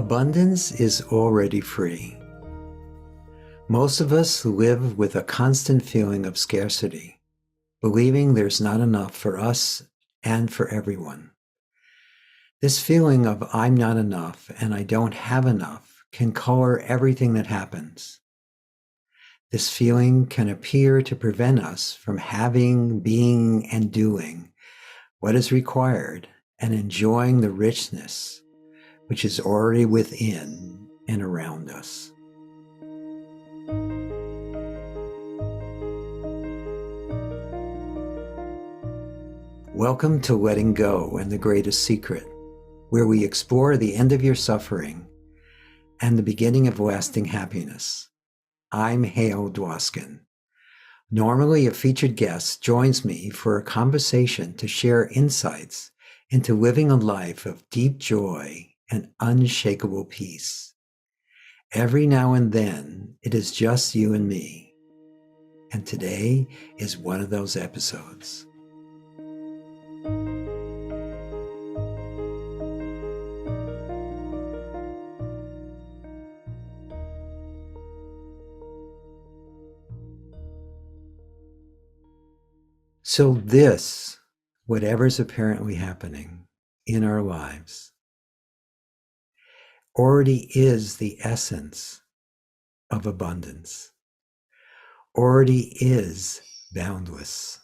Abundance is already free. Most of us live with a constant feeling of scarcity, believing there's not enough for us and for everyone. This feeling of I'm not enough and I don't have enough can color everything that happens. This feeling can appear to prevent us from having, being, and doing what is required and enjoying the richness which is already within and around us. Welcome to Letting Go and the Greatest Secret, where we explore the end of your suffering and the beginning of lasting happiness. I'm Hale Dwoskin. Normally, a featured guest joins me for a conversation to share insights into living a life of deep joy and unshakable peace. Every now and then, it is just you and me. And today is one of those episodes. So this, whatever's apparently happening in our lives, already is the essence of abundance, already is boundless.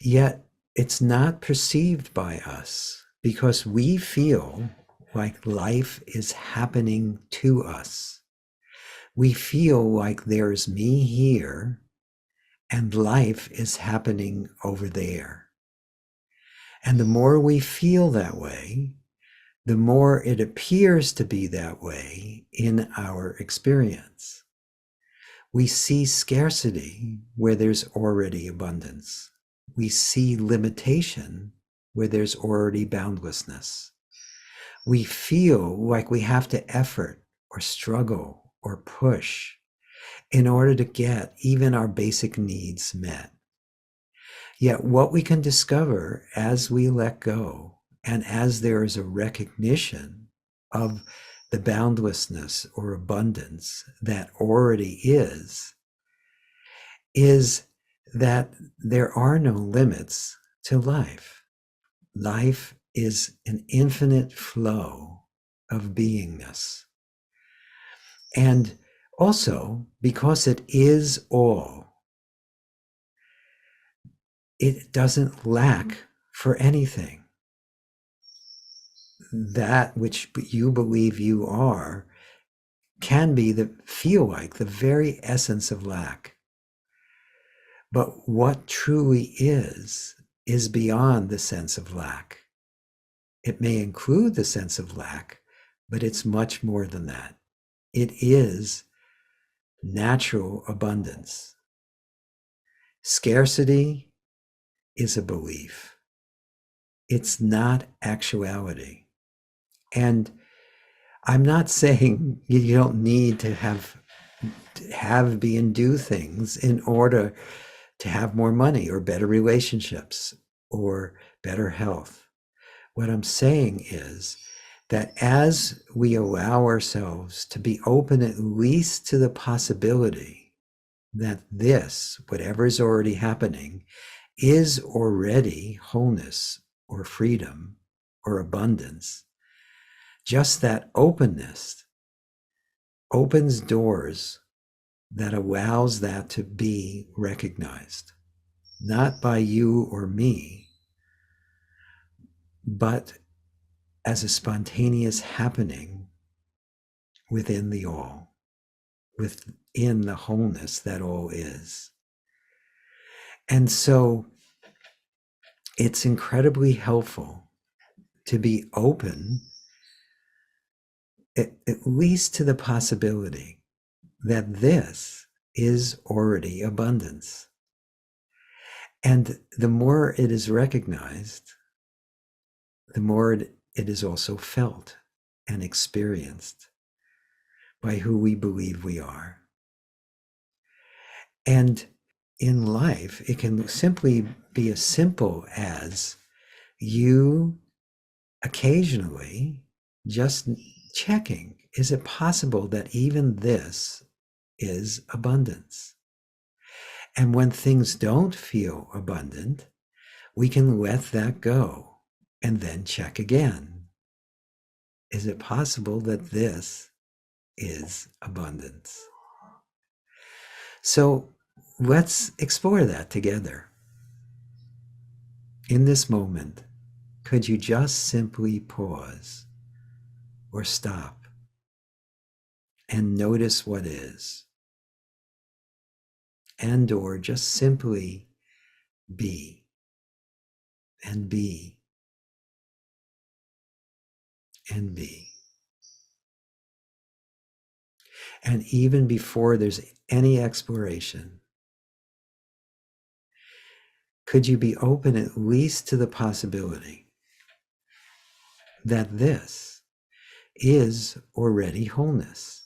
Yet it's not perceived by us because we feel like life is happening to us. We feel like there's me here and life is happening over there. And the more we feel that way, the more it appears to be that way in our experience. We see scarcity where there's already abundance. We see limitation where there's already boundlessness. We feel like we have to effort or struggle or push in order to get even our basic needs met. Yet what we can discover as we let go and as there is a recognition of the boundlessness or abundance that already is that there are no limits to life. Life is an infinite flow of beingness. And also, because it is all, it doesn't lack for anything. That which you believe you are can feel like the very essence of lack. But what truly is beyond the sense of lack. It may include the sense of lack, but it's much more than that. It is natural abundance. Scarcity is a belief. It's not actuality. And I'm not saying you don't need to have, be, and do things in order to have more money or better relationships or better health. What I'm saying is that as we allow ourselves to be open at least to the possibility that this, whatever is already happening, is already wholeness or freedom or abundance, just that openness opens doors that allows that to be recognized, not by you or me, but as a spontaneous happening within the all, within the wholeness that all is. And so it's incredibly helpful to be open at least to the possibility that this is already abundance. And the more it is recognized, the more it is also felt and experienced by who we believe we are. And in life, it can simply be as simple as you occasionally just checking, is it possible that even this is abundance? And when things don't feel abundant, we can let that go and then check again. Is it possible that this is abundance? So let's explore that together. In this moment, could you just simply pause or stop and notice what is? And or just simply be and be and be. And even before there's any exploration, could you be open at least to the possibility that this is already wholeness,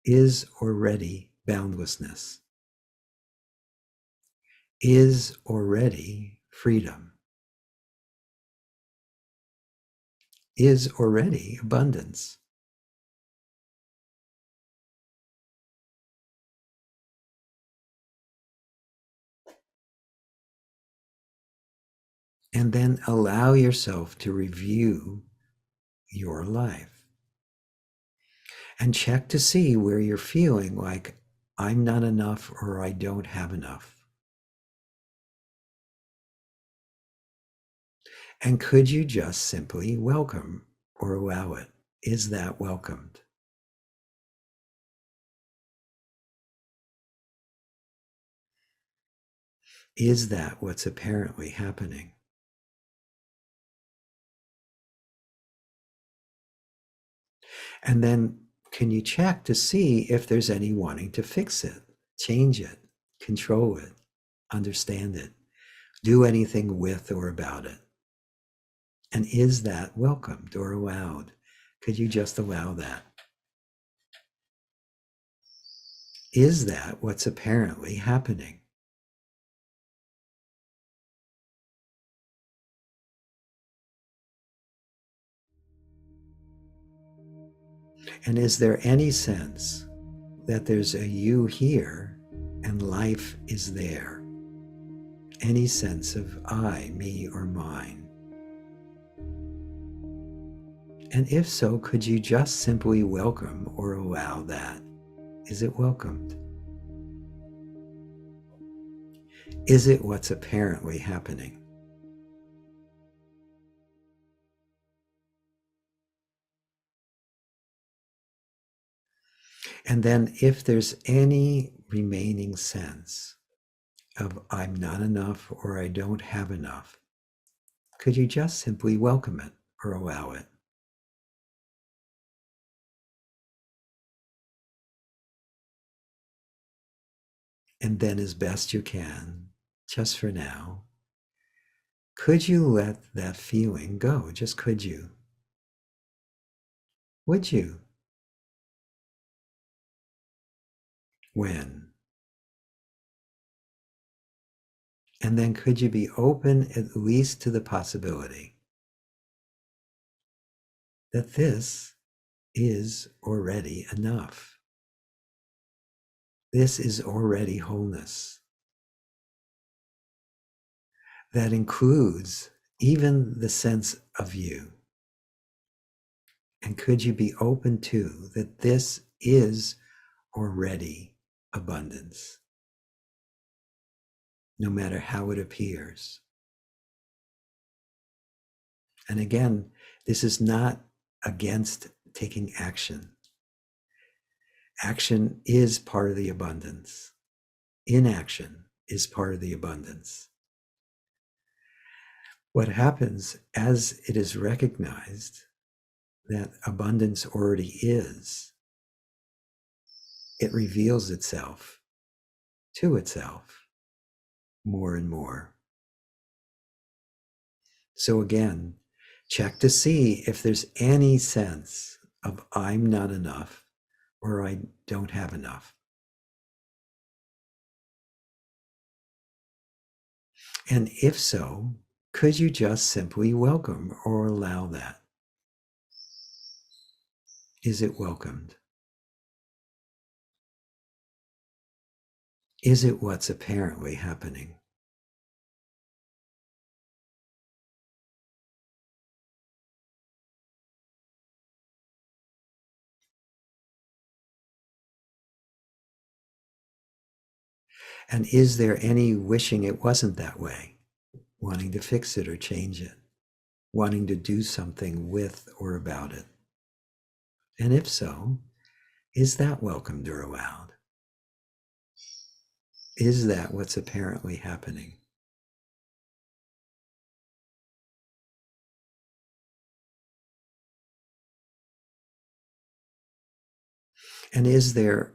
is already boundlessness, is already freedom, is already abundance? And then allow yourself to review your life and check to see where you're feeling like I'm not enough or I don't have enough. And could you just simply welcome or allow it? Is that welcomed? Is that what's apparently happening? And then can you check to see if there's any wanting to fix it, change it, control it, understand it, do anything with or about it? And is that welcomed or allowed? Could you just allow that? Is that what's apparently happening? And is there any sense that there's a you here and life is there? Any sense of I, me, or mine? And if so, could you just simply welcome or allow that? Is it welcomed? Is it what's apparently happening? And then if there's any remaining sense of I'm not enough or I don't have enough, could you just simply welcome it or allow it? And then as best you can, just for now, could you let that feeling go? Just could you? Would you? When? And then could you be open at least to the possibility that this is already enough? This is already wholeness. That includes even the sense of you. And could you be open to that this is already abundance, no matter how it appears? And again, this is not against taking action. Action is part of the abundance. Inaction is part of the abundance. What happens as it is recognized that abundance already is, it reveals itself to itself more and more. So again, check to see if there's any sense of I'm not enough or I don't have enough. And if so, could you just simply welcome or allow that? Is it welcomed? Is it what's apparently happening? And is there any wishing it wasn't that way, wanting to fix it or change it, wanting to do something with or about it? And if so, is that welcomed or allowed? Is that what's apparently happening? And is there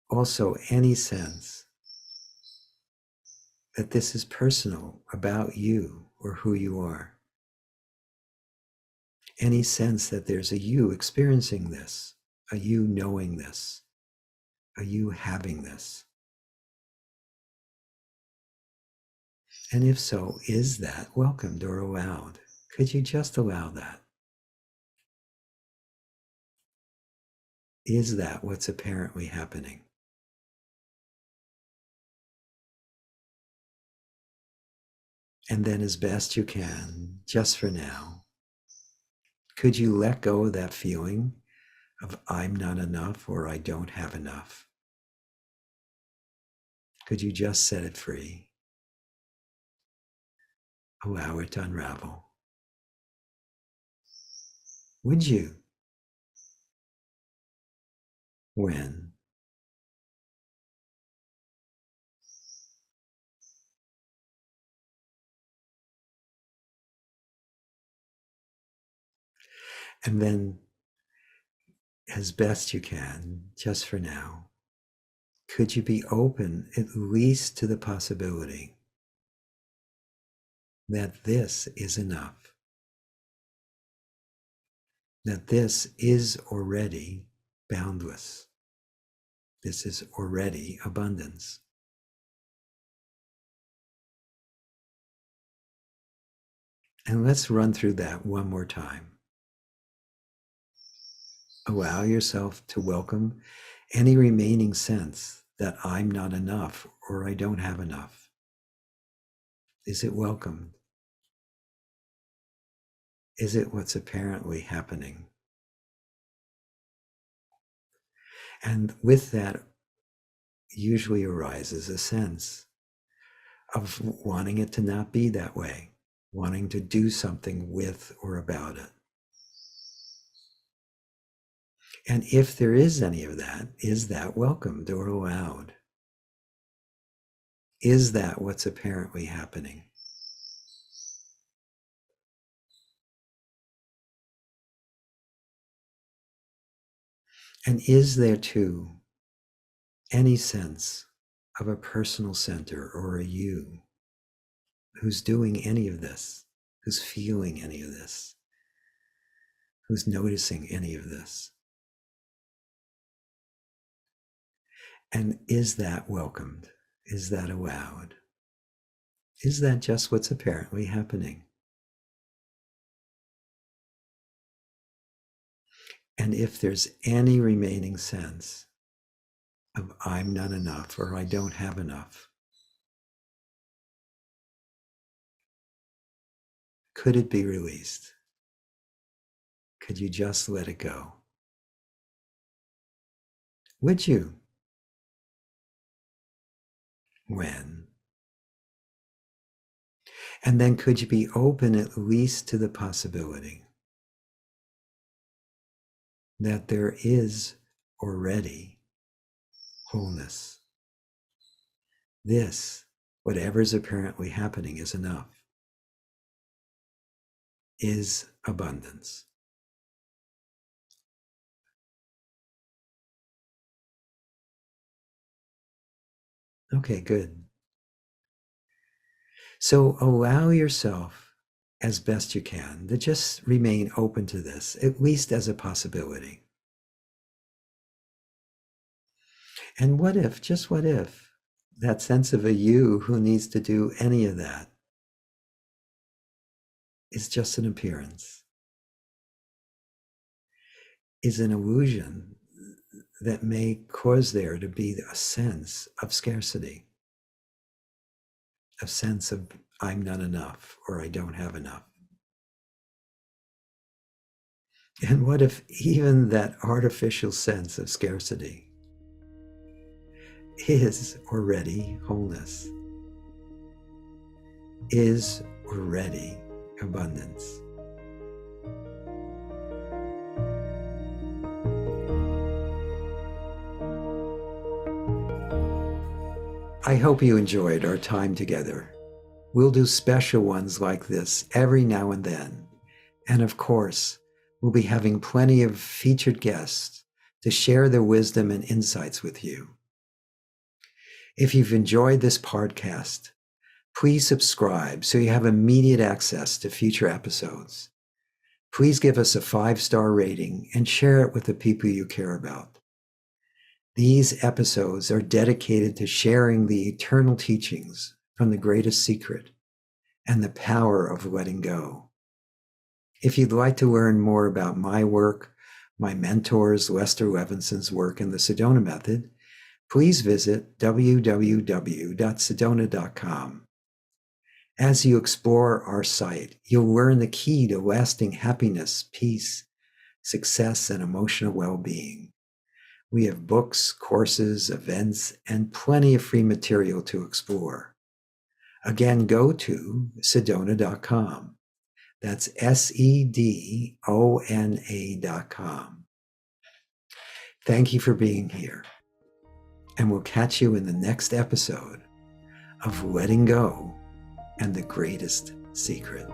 also any sense that this is personal about you or who you are? Any sense that there's a you experiencing this, a you knowing this, a you having this? And if so, is that welcomed or allowed? Could you just allow that? Is that what's apparently happening? And then, as best you can, just for now, could you let go of that feeling of I'm not enough or I don't have enough? Could you just set it free? Allow it to unravel. Would you? When? And then, as best you can, just for now, could you be open at least to the possibility that this is enough? That this is already boundless. This is already abundance. And let's run through that one more time. Allow yourself to welcome any remaining sense that I'm not enough or I don't have enough. Is it welcomed? Is it what's apparently happening? And with that usually arises a sense of wanting it to not be that way, wanting to do something with or about it. And if there is any of that, is that welcomed or allowed? Is that what's apparently happening? And is there too any sense of a personal center or a you who's doing any of this, who's feeling any of this, who's noticing any of this? And is that welcomed? Is that allowed? Is that just what's apparently happening? And if there's any remaining sense of I'm not enough or I don't have enough, could it be released? Could you just let it go? Would you? When? And then could you be open at least to the possibility that there is already wholeness? This, whatever's apparently happening, is enough, is abundance. Okay, good. So allow yourself as best you can to just remain open to this, at least as a possibility. And what if, just what if, that sense of a you who needs to do any of that is just an appearance? is an illusion that may cause there to be a sense of scarcity, a sense of I'm not enough or I don't have enough. And what if even that artificial sense of scarcity is already wholeness, is already abundance? I hope you enjoyed our time together. We'll do special ones like this every now and then. And of course, we'll be having plenty of featured guests to share their wisdom and insights with you. If you've enjoyed this podcast, please subscribe so you have immediate access to future episodes. Please give us a 5-star rating and share it with the people you care about. These episodes are dedicated to sharing the eternal teachings from the greatest secret and the power of letting go. If you'd like to learn more about my work, my mentors, Lester Levinson's work, and the Sedona method, please visit www.sedona.com. As you explore our site, you'll learn the key to lasting happiness, peace, success, and emotional well-being. We have books, courses, events, and plenty of free material to explore. Again, go to Sedona.com. That's Sedona.com. Thank you for being here. And we'll catch you in the next episode of Letting Go and the Greatest Secret.